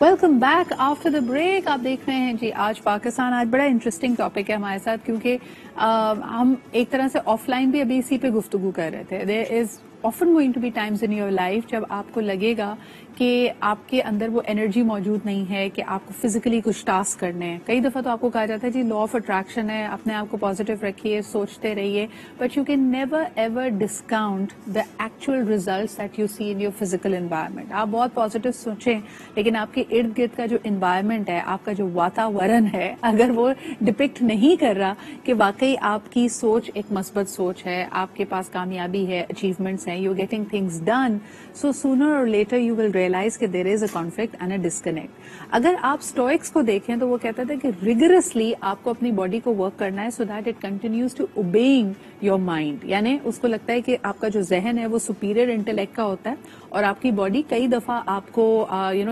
Welcome back after the break. آپ دیکھ رہے ہیں جی آج پاکستان. آج بڑا انٹرسٹنگ ٹاپک ہے ہمارے ساتھ کیونکہ ہم ایک طرح سے آف لائن بھی ابھی اسی پہ گفتگو کر رہے تھے. دیر از often going to be times in your life جب آپ کو لگے گا کہ آپ کے اندر وہ انرجی موجود نہیں ہے کہ آپ کو فزیکلی کچھ ٹاسک کرنے ہیں. کئی دفعہ تو آپ کو کہا جاتا ہے جی لا آف اٹریکشن ہے, اپنے آپ کو پازیٹیو رکھیے, سوچتے رہیے, but you can never ever discount the actual results that you see in your physical environment. آپ بہت پازیٹیو سوچیں لیکن آپ کے ارد گرد کا جو انوائرمنٹ ہے, آپ کا جو واتاورن ہے, اگر وہ ڈپکٹ نہیں کر رہا کہ واقعی آپ کی سوچ ایک مثبت سوچ ہے, آپ کے پاس کامیابی ہے, اچیومنٹس ہیں, you're getting things done, so sooner or later you will realize کہ there is a conflict and a disconnect. اگر آپ اسٹوئکس کو دیکھیں تو وہ کہتا تھا کہ rigorously آپ کو اپنی باڈی کو ورک کرنا ہے so that it continues to obeying your mind. یعنی اس کو لگتا ہے کہ آپ کا جو ذہن ہے وہ superior intellect کا ہوتا ہے اور آپ کی باڈی کئی دفعہ آپ کو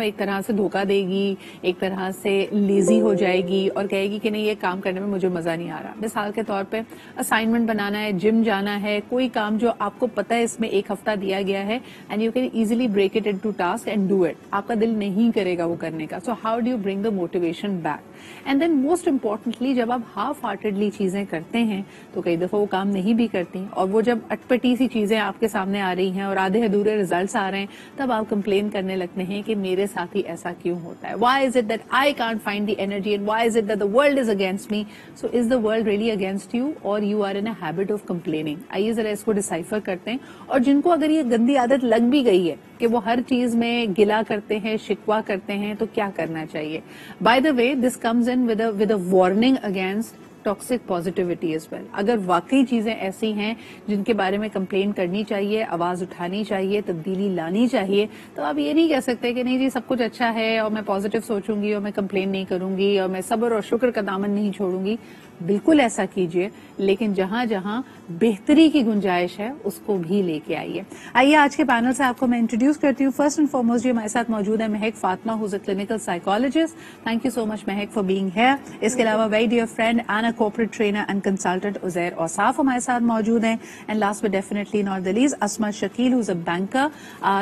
ایک طرح سے دھوکہ دے گی, ایک طرح سے لیزی ہو جائے گی اور کہے گی کہ نہیں یہ کام کرنے میں مجھے مزہ نہیں آ رہا. مثال کے طور پہ اسائنمنٹ بنانا ہے, جم جانا ہے, کوئی کام جو آپ کو پتہ ہے اس میں ایک ہفتہ دیا گیا ہے and you can easily break it into task and do it, آپ کا دل نہیں کرے گا وہ کرنے کا. So how do you bring the motivation back? And then most importantly جب آپ ہاف ہارٹیڈلی چیزیں کرتے ہیں تو کئی دفعہ وہ کام نہیں بھی کرتی, اور وہ جب اٹپٹی سی چیزیں آپ کے سامنے آ رہی ہیں اور آدھے ادھورے ریزلٹس آ رہے ہیں تب آپ کمپلین کرنے لگتے ہیں کہ میرے ساتھ ہی ایسا کیوں ہوتا ہے. Why is it that I can't find the energy and why is it that the world is against me. So is the world really against you or you are in a habit of complaining? آئیے ذرا اس کو decipher کرتے ہیں. اور جن کو اگر یہ گندی عادت لگ بھی گئی ہے کہ وہ ہر چیز میں گلا کرتے ہیں, شکوا کرتے ہیں, تو کیا کرنا چاہیے؟ By the way this comes in with a warning against toxic positivity as well. اگر واقعی چیزیں ایسی ہیں جن کے بارے میں کمپلین کرنی چاہیے, آواز اٹھانی چاہیے, تبدیلی لانی چاہیے, تو آپ یہ نہیں کہہ سکتے کہ نہیں جی سب کچھ اچھا ہے اور میں پازیٹیو سوچوں گی اور میں کمپلین نہیں کروں گی اور میں صبر اور شکر کا دامن نہیں چھوڑوں گی. بالکل ایسا کیجیے, لیکن جہاں جہاں بہتری کی گنجائش ہے اس کو بھی لے کے آئیے. آئیے آج کے پینل سے آپ کو میں انٹروڈیوس کرتی ہوں. فرسٹ اینڈ فارموسٹ جو ہمارے ساتھ موجود ہے Mehak Fatima, who's a clinical psychologist. Thank you so much Mehak for being here. اس کے علاوہ very dear friend and a corporate trainer and consultant Uzair Ausaf ہمارے ساتھ موجود ہیں. And last but definitely not the least Asma Shakeel, who's a banker,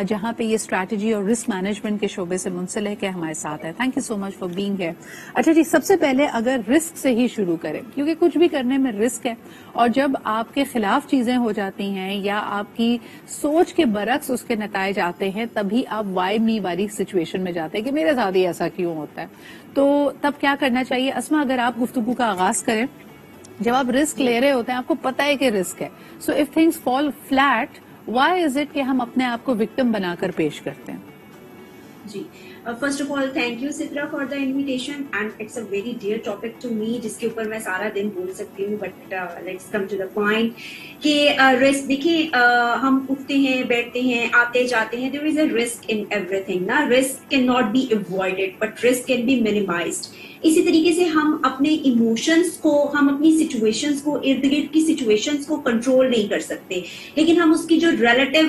جہاں پہ یہ اسٹریٹجی اور رسک مینجمنٹ کے شعبے سے منسلک ہے, ہمارے ساتھ ہے. Thank you so much for being hair. اچھا جی, سب سے پہلے اگر رسک سے ہی شروع کریں کیونکہ کچھ بھی کرنے میں رسک ہے, اور جب آپ کے خلاف چیزیں ہو جاتی ہیں یا آپ کی سوچ کے برعکس اس کے نتائج آتے ہیں تبھی آپ وائی می والی سچویشن میں جاتے ہیں کہ میرے ساتھ ہی ایسا کیوں ہوتا ہے. تو تب کیا کرنا چاہیے؟ اسما اگر آپ گفتگو کا آغاز کریں. جب آپ رسک لے رہے ہوتے ہیں آپ کو پتا ہے کہ رسک ہے, so if things fall flat why is it کہ ہم اپنے آپ کو وکٹم بنا کر پیش کرتے ہیں؟ جی first of all thank you Sidra for the invitation and it's a very dear topic to me جس کے اوپر میں سارا دن بول سکتی ہوں, but let's come to the point کہ رسک دیکھیں, ہم اٹھتے ہیں, بیٹھتے ہیں, آتے جاتے ہیں, there is a risk in ایوری تھنگ نا. Risk can not be avoided but risk can be minimized. اسی طریقے سے ہم اپنے ایموشنس کو, ہم اپنی سچویشنس کو, ارد گرد کی سچویشنس کو کنٹرول نہیں کر سکتے, لیکن ہم اس کی جو ریلیٹو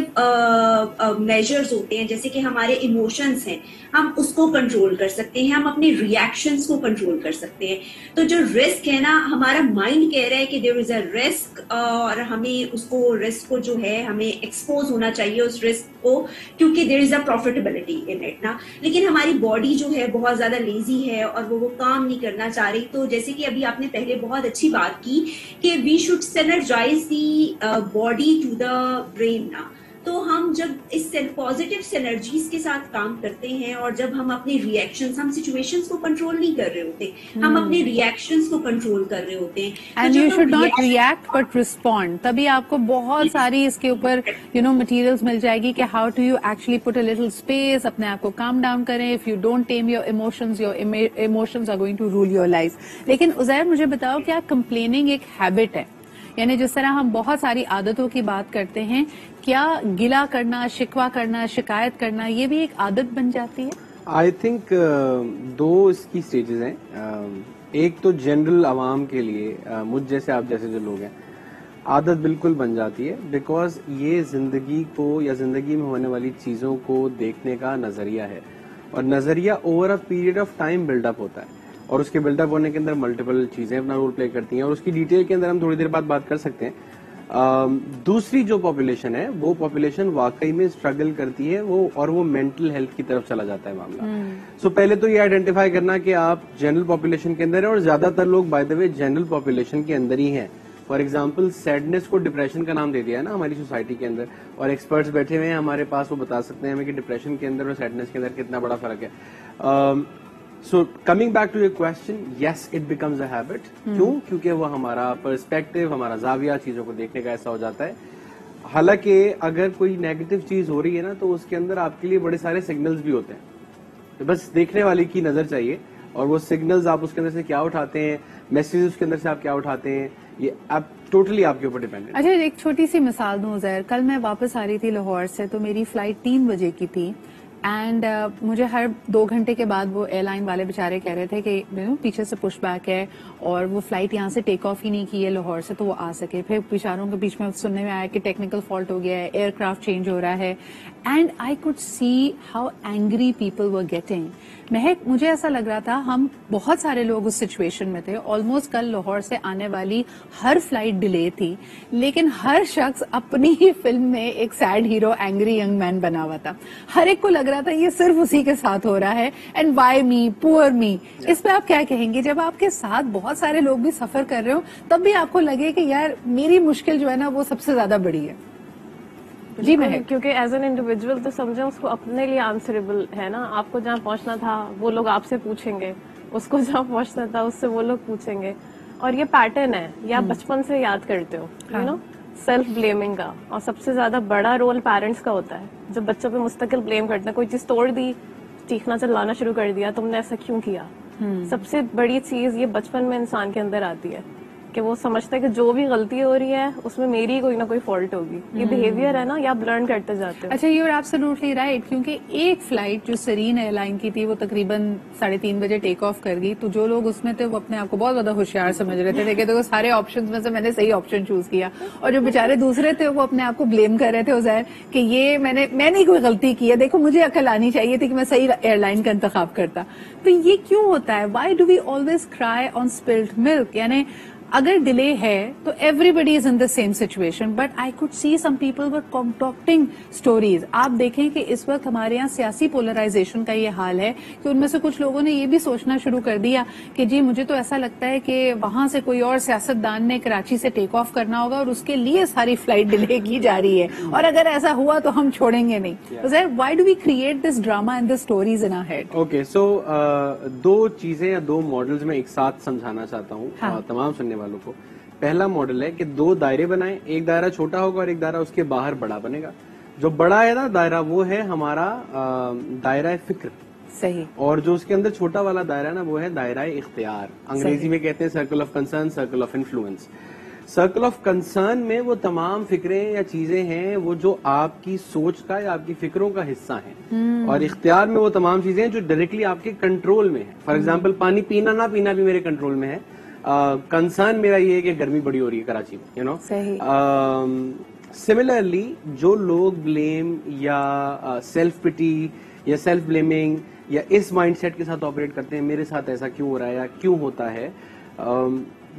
میجرز ہوتے ہیں جیسے کہ ہمارے ایموشنس ہیں ہم اس کو کنٹرول کر سکتے ہیں, ہم اپنے ریئیکشنس کو کنٹرول کر سکتے ہیں. تو جو رسک ہے نا, ہمارا مائنڈ کہہ رہا ہے کہ دیر از اے رسک اور ہمیں اس کو رسک کو جو ہے ہمیں ایکسپوز ہونا چاہیے اس رسک کو کیونکہ دیر is a profitability in it نا. لیکن ہماری باڈی جو ہے بہت زیادہ لیزی ہے اور وہ کام نہیں کرنا چاہ رہی. تو جیسے کہ ابھی آپ نے پہلے بہت اچھی بات کی کہ we should synergize the body to the brain نا. تو ہم جب اس پازیٹیو سینرجیز کے ساتھ کام کرتے ہیں اور جب ہم اپنے ریئیکشنز, ہم سچویشنز کو کنٹرول نہیں کر رہے ہوتے, ہم اپنے ریئیکشنز کو کنٹرول کر رہے ہوتے ہیں. And you should not react but respond. تبھی آپ کو بہت ساری اس کے اوپر مٹیریلز مل جائے گی کہ how to you actually put a little space, اپنے آپ کو کام ڈاؤن کریں. If you don't tame your emotions are going to rule your life. لیکن عزیر مجھے بتاؤ کیا کمپلیننگ ایک ہیبٹ ہے؟ یعنی جس طرح ہم بہت ساری عادتوں کی بات کرتے ہیں, کیا گلا کرنا, شکوہ کرنا, شکایت کرنا یہ بھی ایک عادت بن جاتی ہے؟ آئی تھنک دو اس کی سٹیجز ہیں. ایک تو جنرل عوام کے لیے, مجھ جیسے آپ جیسے جو لوگ ہیں, عادت بالکل بن جاتی ہے بیکاز یہ زندگی کو یا زندگی میں ہونے والی چیزوں کو دیکھنے کا نظریہ ہے, اور نظریہ over a period of time build up ہوتا ہے, اور اس کے بلڈ اپ ہونے کے اندر ملٹیپل چیزیں اپنا رول پلے کرتی ہیں, اور اس کی ڈیٹیل کے اندر ہم تھوڑی دیر بعد بات کر سکتے ہیں. دوسری جو پاپولیشن ہے وہ پاپولیشن واقعی میں اسٹرگل کرتی ہے وہ مینٹل ہیلتھ کی طرف چلا جاتا ہے معاملہ. سو پہلے تو یہ آئیڈینٹیفائی کرنا کہ آپ جنرل پاپولیشن کے اندر ہیں, اور زیادہ تر لوگ by the way general population کے اندر ہی ہیں. فار ایگزامپل سیڈنس کو ڈپریشن کا نام دے دیا ہے نا ہماری سوسائٹی کے اندر, اور ایکسپرٹس بیٹھے ہوئے ہیں ہمارے پاس, وہ بتا سکتے ہیں ہمیں کہ ڈپریشن کے اندر اور سیڈنس کے اندر کتنا بڑا فرق ہے. So coming back to your question, yes it becomes a habit. کیوں؟ کیونکہ وہ ہمارا پرسپیکٹو, ہمارا زاویہ چیزوں کو دیکھنے کا ایسا ہو جاتا ہے. حالانکہ اگر کوئی نیگیٹو چیز ہو رہی ہے نا تو اس کے اندر آپ کے لیے بڑے سارے سگنلز بھی ہوتے ہیں, تو بس دیکھنے والے کی نظر چاہیے, اور وہ سگنلز آپ اس کے اندر سے کیا اٹھاتے ہیں, میسیجز اس کے اندر سے آپ کیا اٹھاتے ہیں, یہ اب ٹوٹلی آپ کے اوپر ڈیپینڈ ہے. اچھا ایک چھوٹی سی مثال دوں زہر, کل میں واپس آ رہی تھی لاہور سے, تو میری فلائٹ 3 بجے کی تھی, اینڈ مجھے ہر 2 گھنٹے کے بعد وہ ایئر لائن والے بےچارے کہہ رہے تھے کہ پیچھے سے پش بیک ہے اور وہ فلائٹ یہاں سے ٹیک آف ہی نہیں کی ہے لاہور سے تو وہ آ سکے. پھر بیچاروں کے بیچ میں سننے میں آیا کہ ٹیکنیکل فالٹ ہو گیا ہے, ایئر کرافٹ چینج ہو رہا ہے, and I could see how angry people were getting. مجھے ایسا لگ رہا تھا ہم بہت سارے لوگ اس سچویشن میں تھے. آلموسٹ کل لاہور سے آنے والی ہر فلائٹ ڈیلے تھی, لیکن ہر شخص اپنی ہی فلم میں ایک sad hero, angry young man بنا ہوا تھا. ہر ایک کو لگ رہا تھا یہ صرف اسی کے ساتھ ہو رہا ہے, اینڈ وائی می, پور می. اس پہ آپ کیا کہیں گے جب آپ کے ساتھ بہت سارے لوگ بھی سفر کر رہے ہو, تب بھی آپ کو لگے کہ یار میری مشکل جو ہے نا وہ سب سے زیادہ بڑی ہے؟ جی میں, کیونکہ ایز این انڈیویجول تو سمجھیں اس کو اپنے لیے آنسریبل ہے نا. آپ کو جہاں پہنچنا تھا وہ لوگ آپ سے پوچھیں گے, اس کو جہاں پہنچنا تھا اس سے وہ لوگ پوچھیں گے, اور یہ پیٹرن ہے, یہ آپ بچپن سے یاد کرتے ہو یو نو سیلف بلیمنگ کا. اور سب سے زیادہ بڑا رول پیرنٹس کا ہوتا ہے, جب بچوں پہ مستقل بلیم کرتے ہیں. کوئی چیز توڑ دی, چیخنا چلانا شروع کر دیا, تم نے ایسا کیوں کیا. سب سے بڑی چیز یہ بچپن میں انسان کے اندر آتی ہے کہ وہ سمجھتا ہے کہ جو بھی غلطی ہو رہی ہے اس میں میری کوئی نہ کوئی فالٹ ہوگی. یہ بہیویئر ہے نا, یہ آپ لرن کرتے جاتے ہو. اچھا یو آر ایبسولوٹلی رائٹ, کیونکہ ایک فلائٹ جو سرین ایئر لائن کی تھی وہ تقریباً 3:30 بجے ٹیک آف کر گئی, تو جو لوگ اس میں تھے وہ اپنے آپ کو بہت زیادہ ہوشیار سمجھ رہے تھے کہ دیکھو سارے آپشنز میں سے میں نے صحیح آپشن چوز کیا, اور جو بےچارے دوسرے تھے وہ اپنے آپ کو بلیم کر رہے تھے عزیر کہ یہ میں نے کوئی غلطی کی ہے, دیکھو مجھے عقل آنی چاہیے تھی کہ میں صحیح ایئر لائن کا انتخاب کرتا. تو یہ کیوں ہوتا ہے؟ وائی ڈو وی آلویز کرائی آن اسپلڈ ملک؟ یعنی اگر ڈیلے ہے تو everybody is in the same situation, but I could see some people were contacting stories. آپ دیکھیں کہ اس وقت ہمارے یہاں سیاسی پولرائزیشن کا یہ حال ہے کہ ان میں سے کچھ لوگوں نے یہ بھی سوچنا شروع کر دیا کہ جی مجھے تو ایسا لگتا ہے کہ وہاں سے کوئی اور سیاستدان نے کراچی سے ٹیک آف کرنا ہوگا اور اس کے لیے ساری فلائٹ ڈیلے کی جا رہی ہے, اور اگر ایسا ہوا تو ہم چھوڑیں گے نہیں. Why do we create this drama and this stories in our head? Okay, so 2 چیزیں یا 2 ماڈلز میں ایک ساتھ سمجھانا چاہتا ہوں تمام سننے والوں کو. پہلا ماڈل ہے کہ 2 دائرے بنائیں, ایک دائرہ چھوٹا ہوگا اور ایک دائرہ اس کے باہر بڑا بنے گا. جو بڑا ہے نا دائرہ وہ ہے ہمارا دائرہ فکر, صحیح, اور جو اس کے اندر چھوٹا والا دائرہ نا وہ ہے دائرہ اختیار. انگریزی میں کہتے ہیں circle of concern, circle of influence. Circle of concern میں وہ تمام فکریں یا چیزیں ہیں وہ جو آپ کی سوچ کا یا آپ کی فکروں کا حصہ ہیں, اور اختیار میں وہ تمام چیزیں ہیں جو ڈائریکٹلی آپ کے کنٹرول میں ہیں. فار ایگزامپل پانی پینا نہ پینا بھی میرے کنٹرول میں ہے. کنسرن میرا یہ ہے کہ گرمی بڑی ہو رہی ہے کراچی میں, یو نو. سملرلی جو لوگ بلیم یا سیلف پٹی یا سیلف بلیمنگ یا اس مائنڈ سیٹ کے ساتھ آپریٹ کرتے ہیں, میرے ساتھ ایسا کیوں ہو رہا ہے یا کیوں ہوتا ہے,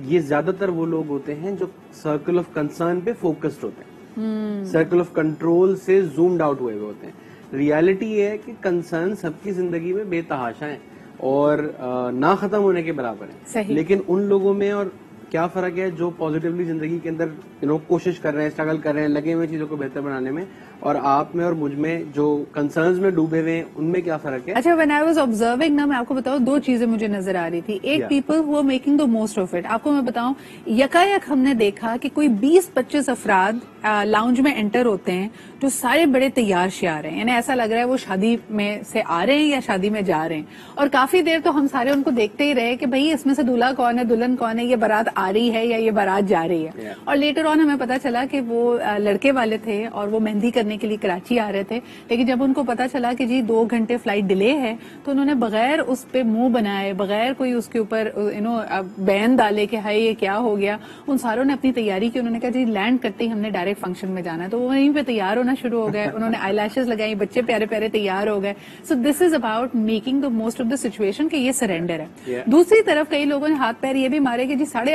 یہ زیادہ تر وہ لوگ ہوتے ہیں جو سرکل آف کنسرن پہ فوکسڈ ہوتے ہیں, سرکل آف کنٹرول سے زومڈ آؤٹ ہوئے ہوتے ہیں. ریالٹی یہ ہے کہ کنسرن سب کی زندگی میں بے تحاشا ہیں اور نہ ختم ہونے کے برابر ہیں, لیکن ان لوگوں میں اور کیا فرق ہے جو پازیٹیولی زندگی کے اندر کوشش کر رہے ہیں, اسٹرگل کر رہے ہیں, لگے ہوئے چیزوں کو بہتر بنانے میں, اور آپ میں اور مجھ میں جو کنسرنز میں ڈوبے ہوئے ہیں ان میں کیا فرق ہے؟ اچھا, when I was observing نا, میں آپ کو بتاؤں 2 چیزیں مجھے نظر آ رہی تھی. ایک people who are making the most of it. آپ کو میں بتاؤں یکایک ہم نے دیکھا کہ کوئی 20-25 افراد لاؤنج میں انٹر ہوتے ہیں جو سارے بڑے تیار شیار ہیں, یعنی ایسا لگ رہا ہے وہ شادی میں سے آ رہے ہیں یا شادی میں جا رہے ہیں, اور کافی دیر تو ہم سارے ان کو دیکھتے ہی رہے کہ بھئی اس میں سے دولہا کون ہے, دلہن کون ہے, یہ بارات آ رہی ہے یا یہ بارات جا رہی ہے. اور لیٹر آن ہمیں پتا چلا کہ وہ لڑکے والے تھے اور وہ مہندی کرنے کے لیے کراچی آ رہے تھے, لیکن جب ان کو پتا چلا کہ جی 2 گھنٹے فلائٹ ڈیلے ہے تو انہوں نے بغیر اس پہ منہ بنائے, بغیر کوئی اس کے اوپر بین ڈالے کہ ہائی یہ کیا ہو گیا, ان ساروں نے اپنی تیاری کی. انہوں نے کہا جی لینڈ کرتے ہی ہم نے ڈائریکٹ فنکشن میں جانا ہے, تو وہ وہیں پہ تیار ہونا شروع ہو گئے. انہوں نے آئی لیشز لگائی, بچے پیارے پیارے تیار ہو گئے. So this is about making the most of the situation کہ یہ سرینڈر ہے. دوسری طرف کئی لوگوں نے ہاتھ پیر یہ بھی مارے کہ جی 8:30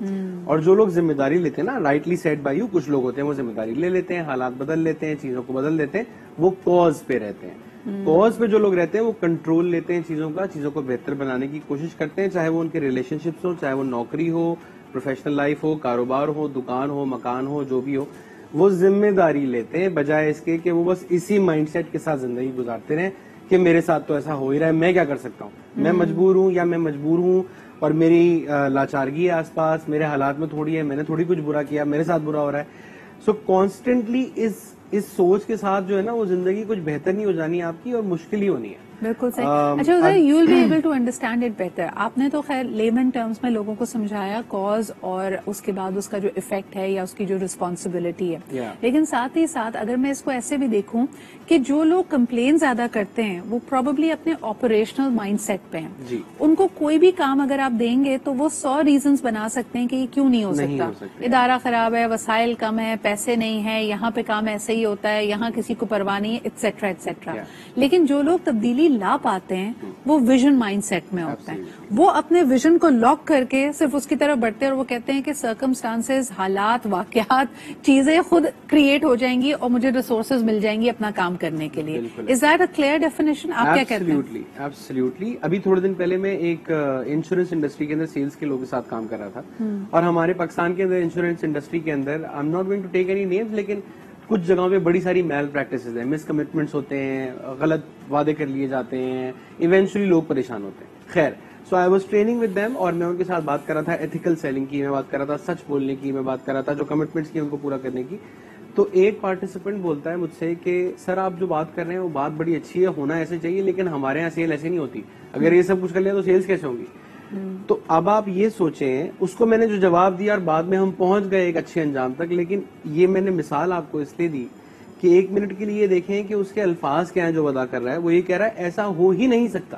اور جو لوگ ذمہ داری لیتے ہیں نا, رائٹلی سیڈ بائی یو, کچھ لوگ ہوتے ہیں وہ ذمہ داری لے لیتے ہیں, حالات بدل لیتے ہیں, چیزوں کو بدل دیتے ہیں, وہ کاز پہ رہتے ہیں. کاز پہ جو لوگ رہتے ہیں وہ کنٹرول لیتے ہیں چیزوں کا, چیزوں کو بہتر بنانے کی کوشش کرتے ہیں, چاہے وہ ان کے ریلیشن شپس ہو, چاہے وہ نوکری ہو, پروفیشنل لائف ہو, کاروبار ہو, دکان ہو, مکان ہو, جو بھی ہو, وہ ذمہ داری لیتے ہیں بجائے اس کے کہ وہ بس اسی مائنڈ سیٹ کے ساتھ زندگی گزارتے رہیں کہ میرے ساتھ تو ایسا ہو ہی رہا ہے, میں کیا کر سکتا ہوں, میں مجبور ہوں یا میں مجبور ہوں اور میری لاچارگی ہے آس پاس, میرے حالات میں تھوڑی ہے, میں نے تھوڑی کچھ برا کیا, میرے ساتھ برا ہو رہا ہے. سو کانسٹنٹلی اس سوچ کے ساتھ جو ہے نا وہ زندگی کچھ بہتر نہیں ہو جانی آپ کی, اور مشکل ہی ہونی ہے. بالکل صحیح. اچھا, you will be able to understand it better. آپ نے تو خیر لیمن ٹرمز میں لوگوں کو سمجھایا کاز اور اس کے بعد اس کا جو افیکٹ ہے یا اس کی جو ریسپانسبلٹی ہے, لیکن ساتھ ہی ساتھ اگر میں اس کو ایسے بھی دیکھوں کہ جو لوگ کمپلین زیادہ کرتے ہیں وہ پروبیبلی اپنے آپریشنل مائنڈ سیٹ پہ ہیں. ان کو کوئی بھی کام اگر آپ دیں گے تو وہ 100 ریزنز بنا سکتے ہیں کہ یہ کیوں نہیں ہو سکتا. ادارہ خراب ہے, وسائل کم ہے, پیسے نہیں ہے, یہاں پہ کام ایسے ہی ہوتا ہے, یہاں کسی کو پرواہ نہیں ہے, ایٹسیٹرا ایٹسیٹرا. لیکن جو لوگ تبدیلی لا پاتے ہیں وہ ویژن مائنڈ سیٹ میں ہوتا ہے. وہ اپنے ویژن کو لاک کر کے صرف اس کی طرف بڑھتے ہیں, اور وہ کہتے ہیں کہ سرکمسٹانسز, حالات, واقعات, چیزیں خود کریٹ ہو جائیں گی اور مجھے ریسورسز مل جائیں گی اپنا کام کرنے کے لیے. Is that a clear definition? آپ کیا کہتے ہیں؟ ایبسلیوٹلی. ابھی تھوڑے دن پہلے میں ایک انشورنس انڈسٹری کے اندر سیلز کے لوگوں کے ساتھ کام کر رہا تھا, اور ہمارے پاکستان کے اندر انشورنس انڈسٹری کے اندر, I am not going to take any names, لیکن کچھ جگہوں پہ بڑی ساری میل پریکٹسز ہیں, مس کمٹمنٹس ہوتے ہیں, غلط وعدے کر لیے جاتے ہیں, ایونچولی لوگ پریشان ہوتے ہیں. خیر, so I was training with them, اور میں ان کے ساتھ بات کر رہا تھا ایتھیکل سیلنگ کی, میں بات کر رہا تھا سچ بولنے کی, میں بات کر رہا تھا جو کمٹمنٹس کی ان کو پورا کرنے کی. تو ایک پارٹیسپینٹ بولتا ہے مجھ سے کہ سر آپ جو بات کر رہے ہیں وہ بات بڑی اچھی ہے, ہونا ایسے چاہیے, لیکن ہمارے یہاں سیل ایسے نہیں ہوتی, اگر یہ سب کچھ کر لیں تو سیلز کیسے ہوں گی. تو اب آپ یہ سوچیں, اس کو میں نے جو جواب دیا اور بعد میں ہم پہنچ گئے ایک اچھے انجام تک, لیکن یہ میں نے مثال آپ کو اس لیے دی کہ 1 منٹ کے لیے دیکھیں کہ اس کے الفاظ کیا ہیں جو ادا کر رہا ہے. وہ یہ کہہ رہا ہے ایسا ہو ہی نہیں سکتا,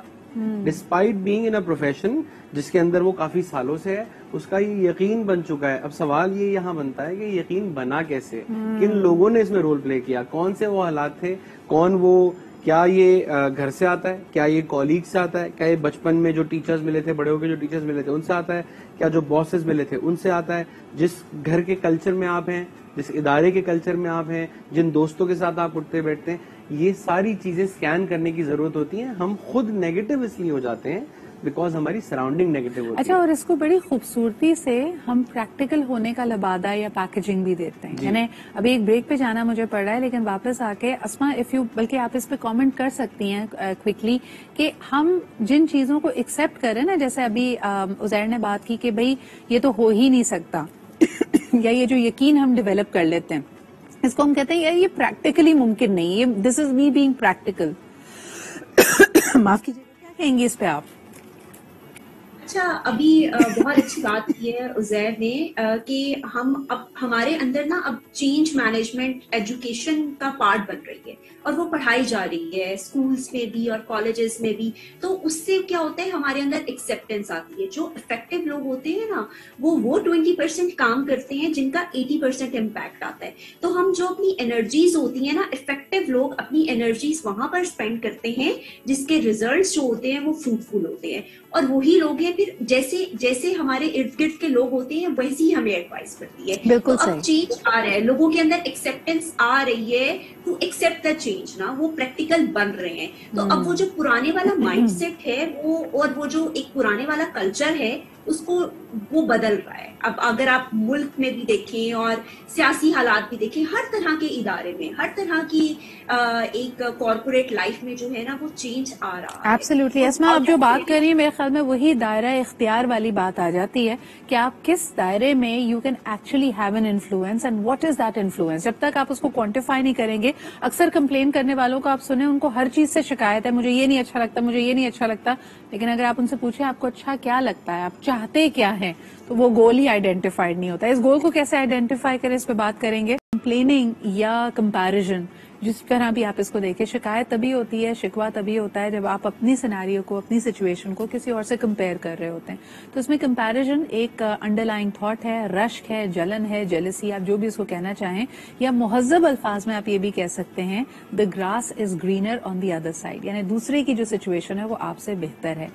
despite being in a profession جس کے اندر وہ کافی سالوں سے ہے, اس کا یہ یقین بن چکا ہے. اب سوال یہ یہاں بنتا ہے کہ یقین بنا کیسے, کن لوگوں نے اس میں رول پلے کیا, کون سے وہ حالات تھے, کون وہ, کیا یہ گھر سے آتا ہے, کیا یہ کالیگ سے آتا ہے, کیا یہ بچپن میں جو ٹیچرز ملے تھے, بڑے ہو کے جو ٹیچرز ملے تھے ان سے آتا ہے, کیا جو باسز ملے تھے ان سے آتا ہے, جس گھر کے کلچر میں آپ ہیں, جس ادارے کے کلچر میں آپ ہیں, جن دوستوں کے ساتھ آپ اٹھتے بیٹھتے ہیں, یہ ساری چیزیں سکین کرنے کی ضرورت ہوتی ہیں. ہم خود نیگیٹو اس لیے ہو جاتے ہیں بیکاز ہماری سراؤنڈنگ نیگیٹو ہوتی ہے. اچھا, اور اس کو بڑی خوبصورتی سے ہم پریکٹیکل ہونے کا لبادہ یا پیکیجنگ بھی دیتے ہیں. یعنی ابھی ایک بریک پہ جانا مجھے پڑ رہا ہے, لیکن واپس آ کے اسما اف یو, بلکہ آپ اس پہ کامنٹ کر سکتی ہیں کوئکلی کہ ہم جن چیزوں کو ایکسپٹ کریں نا, جیسے ابھی عزیر نے بات کی کہ بھئی یہ تو ہو ہی نہیں سکتا, یا یہ جو یقین ہم ڈیولپ کر لیتے ہیں, اس کو ہم کہتے ہیں یار یہ پریکٹیکلی ممکن نہیں, یہ دس از می بینگ پریکٹیکل. معاف کیجیے, کیا کہیں گے اس پہ آپ؟ اچھا, ابھی بہت اچھی بات کی ہے عزیر نے کہ ہم اب ہمارے اندر نا اب چینج مینجمنٹ ایجوکیشن کا پارٹ بن رہی ہے, اور وہ پڑھائی جا رہی ہے اسکولس میں بھی اور کالجز میں بھی. تو اس سے کیا ہوتا ہے, ہمارے اندر ایکسیپٹینس آتی ہے. جو افیکٹو لوگ ہوتے ہیں نا وہ 20% کام کرتے ہیں جن کا 80% امپیکٹ آتا ہے. تو ہم جو اپنی انرجیز ہوتی ہیں نا, افیکٹو لوگ اپنی انرجیز وہاں پر اسپینڈ کرتے ہیں جس کے ریزلٹس جو ہوتے ہیں وہ فروٹفل ہوتے ہیں, اور وہی لوگ ہیں پھر جیسے ہمارے ارد گرد کے لوگ ہوتے ہیں ویسی ہمیں ایڈوائز کرتی ہے. بالکل تو اب چینج آ رہا ہے, لوگوں کے اندر ایکسیپٹینس آ رہی ہے ٹو ایکسیپٹ دا چینج نا, وہ پریکٹیکل بن رہے ہیں. تو اب وہ جو پرانے والا مائنڈ سیٹ ہے وہ, اور وہ جو ایک پرانے والا کلچر ہے اس کو وہ بدل رہا ہے. اب اگر آپ ملک میں بھی دیکھیں اور سیاسی حالات بھی دیکھیں, ہر طرح کے ادارے میں, ہر طرح کی ایک کارپوریٹ لائف میں جو ہے نا وہ چینج آ رہا ہے. ایبسلیوٹلی. اسما آپ جو بات کر رہی ہیں میرے خیال میں وہی دائرہ اختیار والی بات آ جاتی ہے کہ آپ کس دائرے میں you can actually have an influence, and what is that influence. جب تک آپ اس کو کوانٹیفائی نہیں کریں گے, اکثر کمپلین کرنے والوں کو آپ سنیں, ان کو ہر چیز سے شکایت ہے, مجھے یہ نہیں اچھا لگتا, مجھے یہ نہیں اچھا لگتا. لیکن اگر آپ ان سے پوچھیں آپ کو اچھا کیا لگتا ہے, آپ چاہتے کیا ہیں, تو وہ گول ہی آئیڈینٹیفائڈ نہیں ہوتا. اس گول کو کیسے آئیڈینٹیفائی کریں, اس پہ بات کریں گے. کمپلیننگ یا کمپیریزن, جس طرح بھی آپ اس کو دیکھیں, شکایت تبھی ہوتی ہے, شکوہ تبھی ہوتا ہے جب آپ اپنی سیناریو کو, اپنی سچویشن کو کسی اور سے کمپیئر کر رہے ہوتے ہیں. تو اس میں کمپیریزن ایک انڈر لائن تھاٹ ہے, رشک ہے, جلن ہے, جیلسی, آپ جو بھی اس کو کہنا چاہیں, یا مہذب الفاظ میں آپ یہ بھی کہہ سکتے ہیں the grass is greener on the other side, یعنی دوسرے کی جو سچویشن ہے وہ آپ سے بہتر ہے.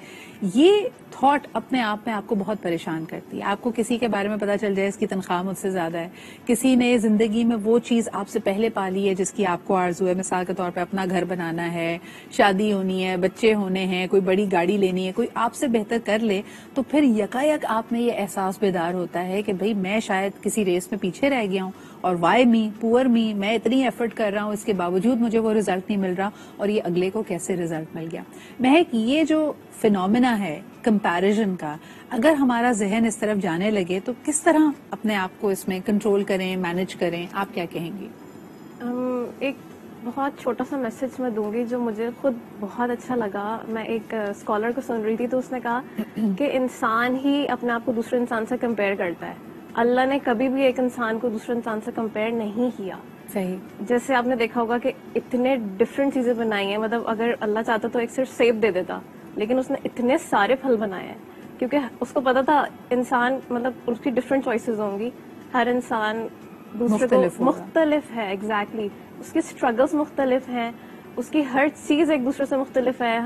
یہ تھاٹ اپنے آپ میں آپ کو بہت پریشان کرتی ہے. آپ کو کسی کے بارے میں پتا چل جائے اس کی تنخواہ مجھ سے زیادہ ہے, کسی نے زندگی میں وہ چیز آپ سے پہلے پالی ہے جس کی آپ کو آرزو ہے, مثال کے طور پہ اپنا گھر بنانا ہے, شادی ہونی ہے, بچے ہونے ہیں, کوئی بڑی گاڑی لینی ہے, کوئی آپ سے بہتر کر لے, تو پھر یکایک آپ میں یہ احساس بیدار ہوتا ہے کہ بھئی میں شاید کسی ریس میں پیچھے رہ گیا ہوں, اور وائی می, پور می, میں اتنی ایفرٹ کر رہا ہوں, اس کے باوجود مجھے وہ رزلٹ نہیں مل رہا, اور یہ اگلے کو کیسے رزلٹ مل گیا. مہک, یہ جو فینومینا ہے کمپیریزن کا, اگر ہمارا ذہن اس طرف جانے لگے تو کس طرح اپنے آپ کو اس میں کنٹرول کریں, مینج کریں, آپ کیا کہیں گی؟ ایک بہت چھوٹا سا میسج میں دوں گی جو مجھے خود بہت اچھا لگا. میں ایک اسکالر کو سن رہی تھی تو اس نے کہا کہ انسان ہی اپنے آپ کو دوسرے انسان سے کمپیئر کرتا ہے, اللہ نے کبھی بھی ایک انسان کو دوسرے انسان سے کمپیئر نہیں کیا. صحیح. جیسے آپ نے دیکھا ہوگا کہ اتنے ڈفرینٹ چیزیں بنائی ہیں, مطلب اگر اللہ چاہتا تو ایک صرف سیب دے دیتا, لیکن اس نے اتنے سارے پھل بنائے ہیں کیونکہ اس کو پتا تھا انسان, مطلب اس کی ڈفرینٹ چوائسیز ہوں گی, ہر انسان دوسرے کو مختلف ہے. ایگزیکٹلی, اس کی اسٹرگلس مختلف ہیں, اس کی ہر چیز ایک دوسرے سے مختلف ہے.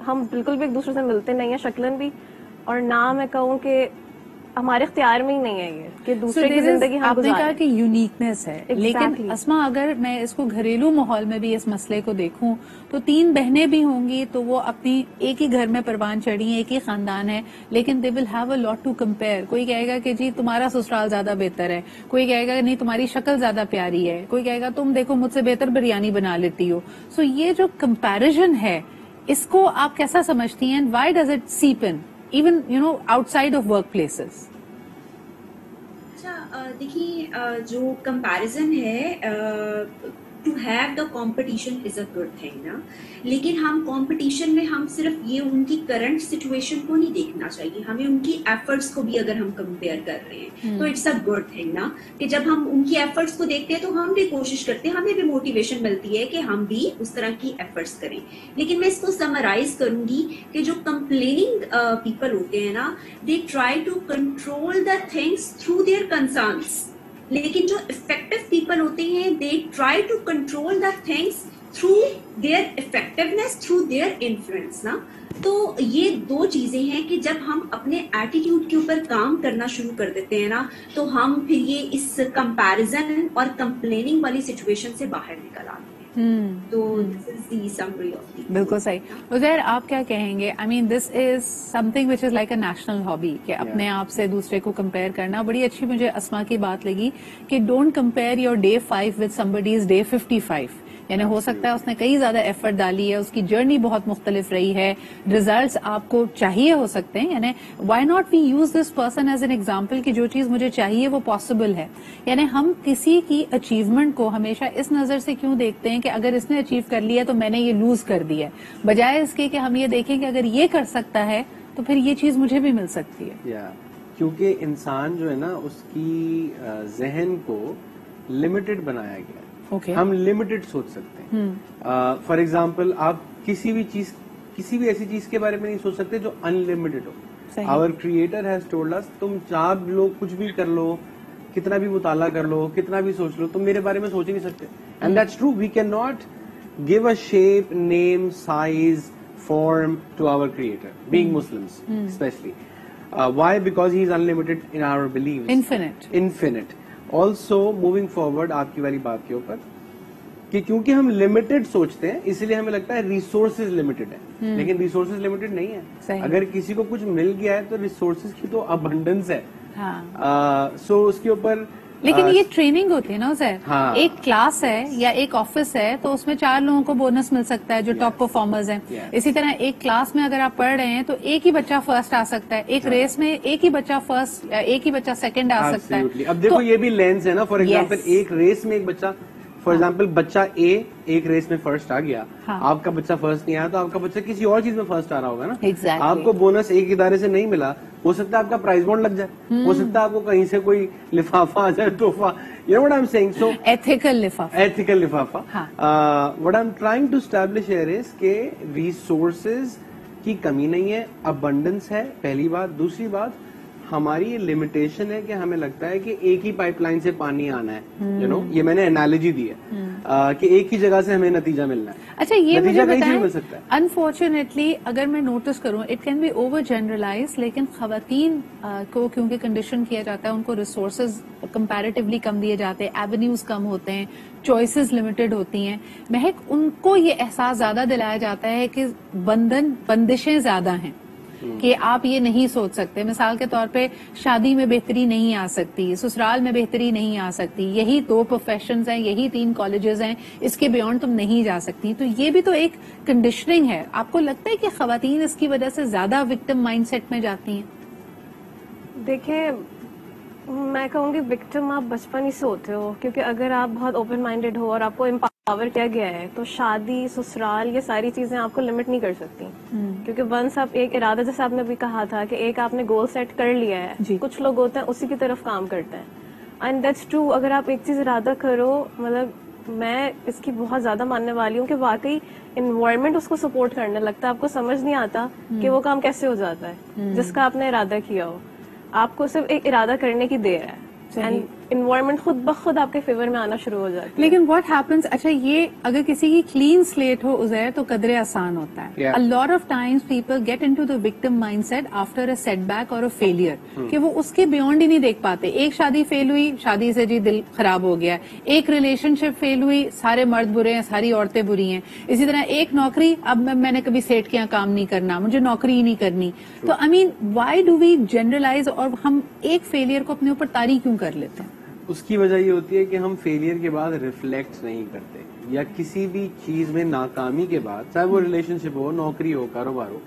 ہم بالکل بھی ایک دوسرے سے ملتے نہیں ہیں شکلن بھی, اور نہ میں کہوں کہ ہمارے اختیار میں ہی نہیں ہے یہ کہ دوسرے کی زندگی ہم آپ نے کہا کہ یونیکنیس ہے. Exactly. لیکن اسما, اگر میں اس کو گھریلو ماحول میں بھی اس مسئلے کو دیکھوں تو 3 بہنیں بھی ہوں گی تو وہ اپنی ایک ہی گھر میں پروان چڑھی ہیں, ایک ہی خاندان ہے, لیکن they will have a lot to compare. کوئی کہے گا کہ جی تمہارا سسرال زیادہ بہتر ہے, کوئی کہے گا نہیں تمہاری شکل زیادہ پیاری ہے, کوئی کہے گا تم دیکھو مجھ سے بہتر بریانی بنا لیتی ہو. سو یہ جو کمپیریزن ہے اس کو آپ کیسا سمجھتی ہیں, why does it seep in even outside of workplaces? دیکھیے, جو کمپیریزن ہے, to have the competition is a good thing نا, لیکن ہم کمپٹیشن میں ہم صرف یہ ان کی کرنٹ سچویشن کو نہیں دیکھنا چاہیے, ہمیں ان کی ایفرٹس کو بھی اگر ہم کمپیئر کر رہے ہیں تو اٹس اے گڈ تھنگ نا, کہ جب ہم ان کی ایفرٹس کو دیکھتے ہیں تو ہم بھی کوشش کرتے ہیں, ہمیں بھی موٹیویشن ملتی ہے کہ ہم بھی اس طرح کی ایفرٹس کریں. لیکن میں اس کو سمرائز کروں گی کہ جو کمپلیننگ پیپل ہوتے ہیں نا, they try to control the things through their concerns, لیکن جو افیکٹو پیپل ہوتے ہیں they try to control the things through their effectiveness, through their influence نا. تو یہ 2 چیزیں ہیں کہ جب ہم اپنے ایٹیٹیوڈ کے اوپر کام کرنا شروع کر دیتے ہیں نا تو ہم پھر یہ اس کمپیریزن اور کمپلیننگ والی سچویشن سے باہر نکل آتے ہیں. تو دس از دی سمری آف دی. بالکل صحیح. عزیر, آپ کیا کہیں گے؟ I mean this is something which is like a national hobby, کہ اپنے آپ سے دوسرے کو کمپیئر کرنا. بڑی اچھی مجھے اسما کی بات لگی کہ don't compare your day 5 with somebody's day 55. یعنی ہو سکتا ہے اس نے کئی زیادہ ایفرٹ ڈالی ہے, اس کی جرنی بہت مختلف رہی ہے, ریزلٹس آپ کو چاہیے ہو سکتے ہیں, یعنی why not we use this person as an example کہ جو چیز مجھے چاہیے وہ پاسبل ہے. یعنی ہم کسی کی اچیومنٹ کو ہمیشہ اس نظر سے کیوں دیکھتے ہیں کہ اگر اس نے اچیو کر لیا تو میں نے یہ لوز کر دیا, بجائے اس کے کہ ہم یہ دیکھیں کہ اگر یہ کر سکتا ہے تو پھر یہ چیز مجھے بھی مل سکتی ہے. کیونکہ انسان جو ہے نا اس کی ذہن کو لمیٹڈ بنایا گیا ہے. ہم لمیٹڈ سوچ سکتے ہیں. فار ایگزامپل, آپ کسی بھی ایسی چیز کے بارے میں نہیں سوچ سکتے جو انلمیٹڈ ہو. Our creator has told us, تم چاہ لو کچھ بھی کر لو, کتنا بھی مطالعہ کر لو, کتنا بھی سوچ لو, تم میرے بارے میں سوچ ہی نہیں سکتے. And that's true. We can not give a shape, name, size, form to our creator, being Muslims especially. Why? Because he is unlimited in our beliefs. Infinite. Also, moving forward, آپ کی والی بات کے اوپر کہ کیونکہ ہم لمیٹڈ سوچتے ہیں اس لیے ہمیں لگتا ہے ریسورسز لمیٹڈ ہے, لیکن ریسورسز لمیٹڈ نہیں ہے. اگر کسی کو کچھ مل گیا ہے تو ریسورسز کی تو ابنڈنس ہے. سو اس کے اوپر لیکن یہ ٹریننگ ہوتی ہے نا سر. ایک کلاس ہے یا ایک آفس ہے تو اس میں 4 لوگوں کو بونس مل سکتا ہے جو ٹاپ پرفارمرز ہیں. اسی طرح ایک کلاس میں اگر آپ پڑھ رہے ہیں تو ایک ہی بچہ فرسٹ آ سکتا ہے, ایک ریس میں ایک ہی بچہ فرسٹ, ایک ہی بچہ سیکنڈ آ سکتا ہے. اب دیکھو یہ بھی لینس ہے نا. فار ایگزامپل ایک ریس میں ایک بچہ, فار ایگزامپل بچہ اے ایک ریس میں فرسٹ آ گیا, آپ کا بچہ فرسٹ نہیں آیا تو آپ کا بچہ کسی اور چیز میں فرسٹ آ رہا ہوگا نا. آپ کو بونس ایک ادارے سے نہیں ملا, ہو سکتا ہے آپ کا پرائز بانڈ لگ جائے, ہو سکتا ہے آپ کو کہیں سے کوئی لفافہ آ جائے, تحفہ. You know what I'm saying? So ethical لفافہ. What I'm trying to establish here is کہ resources کی کمی نہیں ہے, abundance ہے, پہلی بات. دوسری بات, ہماری یہ لمیٹیشن ہے کہ ہمیں لگتا ہے کہ ایک ہی پائپ لائن سے پانی آنا ہے, یو نو, یہ میں نے انالوجی دی ہے کہ ایک ہی جگہ سے ہمیں نتیجہ ملنا ہے. اچھا یہ مجھے بتائیں, مل سکتا ہے انفارچونیٹلی اگر میں نوٹس کروں it can be over generalise, لیکن خواتین کو کیونکہ کنڈیشن کیا جاتا ہے, ان کو ریسورسز کمپیریٹیولی کم دیے جاتے ہیں, ایونیوز کم ہوتے ہیں, چوائسیز لمیٹڈ ہوتی ہیں. مہک, ان کو یہ احساس زیادہ دلایا جاتا ہے کہ بندشیں زیادہ ہیں, کہ آپ یہ نہیں سوچ سکتے. مثال کے طور پہ شادی میں بہتری نہیں آ سکتی, سسرال میں بہتری نہیں آ سکتی, یہی 2 پروفیشنز ہیں, یہی 3 کالجز ہیں, اس کے بیونڈ تم نہیں جا سکتی. تو یہ بھی تو ایک کنڈیشننگ ہے. آپ کو لگتا ہے کہ خواتین اس کی وجہ سے زیادہ وکٹم مائنڈ سیٹ میں جاتی ہیں؟ دیکھیں, میں کہوں گی وکٹم آپ بچپن ہی سے ہوتے ہو, کیونکہ اگر آپ بہت اوپن مائنڈیڈ ہو اور آپ کو امپاور کیا گیا ہے تو شادی, سسرال, یہ ساری چیزیں آپ کو لمٹ نہیں کر سکتی. کیونکہ ونس آپ ایک ارادہ, جیسے آپ نے بھی کہا تھا کہ ایک آپ نے گول سیٹ کر لیا ہے, کچھ لوگ ہوتے ہیں اسی کی طرف کام کرتے ہیں, اینڈ دیٹس ٹرو. اگر آپ ایک چیز ارادہ کرو, مطلب میں اس کی بہت زیادہ ماننے والی ہوں کہ واقعی انوائرمنٹ اس کو سپورٹ کرنے لگتا ہے. آپ کو سمجھ نہیں آتا کہ وہ کام کیسے ہو جاتا ہے جس کا آپ نے ارادہ کیا ہو. آپ کو صرف ایک ارادہ کرنے کی دیر ہے, اینڈ انوائرمنٹ خود بخود آپ کے فیور میں آنا شروع ہو جاتی ہے. لیکن واٹ ہیپنس, اچھا یہ اگر کسی کی کلین سلیٹ ہو عزیر تو قدرے آسان ہوتا ہے. A lot of times people get into the victim mindset after a setback or a failure, کہ وہ اس کے بیونڈ ہی نہیں دیکھ پاتے. ایک شادی فیل ہوئی, شادی سے جی دل خراب ہو گیا. ایک ریلیشن شپ فیل ہوئی, سارے مرد برے ہیں, ساری عورتیں بری ہیں. اسی طرح ایک نوکری, اب میں نے کبھی سیٹ کے یہاں کام نہیں کرنا, مجھے نوکری ہی نہیں کرنی. تو I mean why do we generalize, اور ہم ایک فیلئر کو اپنے اوپر طاری کیوں کر لیتے ہیں؟ اس کی وجہ یہ ہوتی ہے کہ ہم فیلئر کے بعد ریفلیکٹ نہیں کرتے, یا کسی بھی چیز میں ناکامی کے بعد, چاہے وہ ریلیشن شپ ہو, نوکری ہو, کاروبار ہو,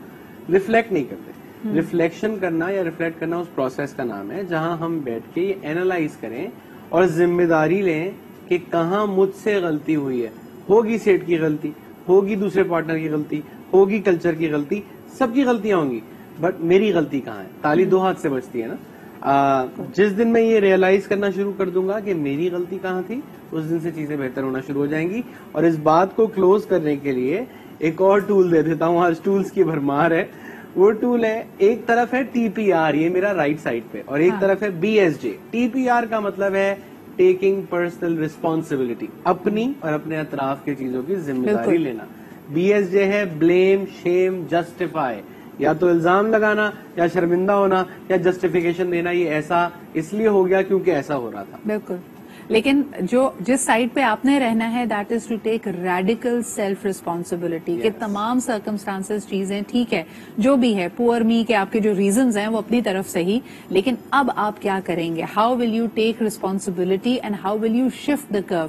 ریفلیکٹ نہیں کرتے. ریفلیکشن کرنا یا ریفلیکٹ کرنا اس پروسیس کا نام ہے جہاں ہم بیٹھ کے یہ اینالائز کریں اور ذمہ داری لیں کہ کہاں مجھ سے غلطی ہوئی ہے. ہوگی سیٹ کی غلطی, ہوگی دوسرے پارٹنر کی غلطی, ہوگی کلچر کی غلطی, سب کی غلطیاں ہوں گی, بٹ میری غلطی کہاں ہے؟ تالی 2 ہاتھ سے بچتی ہے نا. جس دن میں یہ ریئلائز کرنا شروع کر دوں گا کہ میری غلطی کہاں تھی, اس دن سے چیزیں بہتر ہونا شروع ہو جائیں گی. اور اس بات کو کلوز کرنے کے لیے ایک اور ٹول دے دیتا ہوں, آج ٹولز کی بھرمار ہے. وہ ٹول ہے, ایک طرف ہے TPR, یہ میرا رائٹ سائڈ پہ, اور ایک طرف ہے BSJ. TPR کا مطلب ہے ٹیکنگ پرسنل ریسپانسبلٹی, اپنی اور اپنے اطراف کی چیزوں کی ذمہ داری لینا. BSJ ہے بلیم, شیم, جسٹیفائی, یا تو الزام لگانا, یا شرمندہ ہونا, یا جسٹیفیکیشن دینا, یہ ایسا اس لیے ہو گیا کیونکہ ایسا ہو رہا تھا. بالکل. لیکن جس سائڈ پہ آپ نے رہنا ہے that is to take radical self responsibility, کہ تمام سرکمسٹانسز چیزیں ٹھیک ہے جو بھی ہے, پور می کے آپ کے جو ریزنز ہیں وہ اپنی طرف سے ہی, لیکن اب آپ کیا کریں گے, how will you take responsibility and how will you shift دا کرو.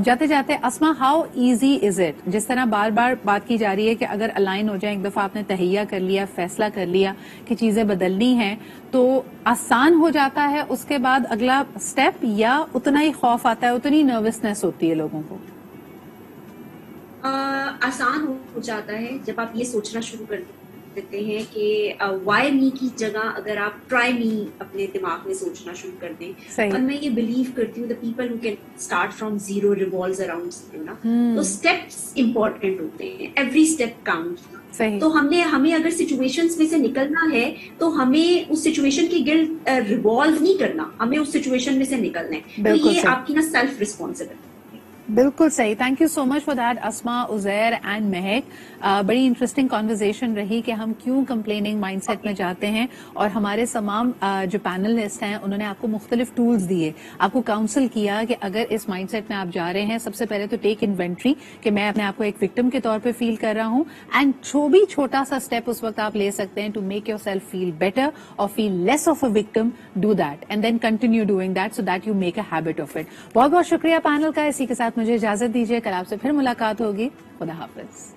جاتے جاتے اسما, ہاؤ ایزی از اٹ, جس طرح بار بار بات کی جا رہی ہے کہ اگر الائن ہو جائیں, ایک دفعہ آپ نے تہیہ کر لیا, فیصلہ کر لیا کہ چیزیں بدلنی ہیں, تو آسان ہو جاتا ہے اس کے بعد اگلا سٹیپ, یا اتنا ہی خوف آتا ہے, اتنی نروسنس ہوتی ہے لوگوں کو؟ آسان ہو جاتا ہے جب آپ یہ سوچنا شروع کر دیتے ہیں کہ وائی می کی جگہ اگر آپ ٹرائی می اپنے دماغ میں سوچنا شروع کر دیں. اور میں یہ بلیو کرتی ہوں, the people who can start from zero revolves around zero نا, تو اسٹیپس امپورٹنٹ ہوتے ہیں, ایوری اسٹیپ کاؤنٹ. تو ہمیں اگر سچویشنز میں سے نکلنا ہے تو ہمیں اس سچویشن کی گلٹ ریوالو نہیں کرنا, ہمیں اس سچویشن میں سے نکلنا ہے. تو یہ آپ کی نا سیلف ریسپانسبلٹی. بالکل صحیح. Thank you so much for that Asma, Uzair and مہک. بڑی انٹرسٹنگ کانورزیشن رہی کہ ہم کیوں کمپلیننگ مائنڈ سیٹ میں جاتے ہیں, اور ہمارے تمام جو پینلسٹ ہیں انہوں نے آپ کو مختلف ٹولز دیے, آپ کو کاؤنسل کیا کہ اگر اس مائنڈ سیٹ میں آپ جا رہے ہیں, سب سے پہلے تو ٹیک انوینٹری کہ میں اپنے آپ کو ایک وکٹم کے طور پہ فیل کر رہا ہوں, اینڈ جو بھی چھوٹا سا اسٹیپ اس وقت آپ لے سکتے ہیں to make yourself feel better or feel less of a victim, do that and then continue doing that so that you make a habit of it. بہت بہت شکریہ پینل کا. اسی کے ساتھ مجھے اجازت دیجیے, کل آپ سے پھر ملاقات ہوگی. خدا حافظ.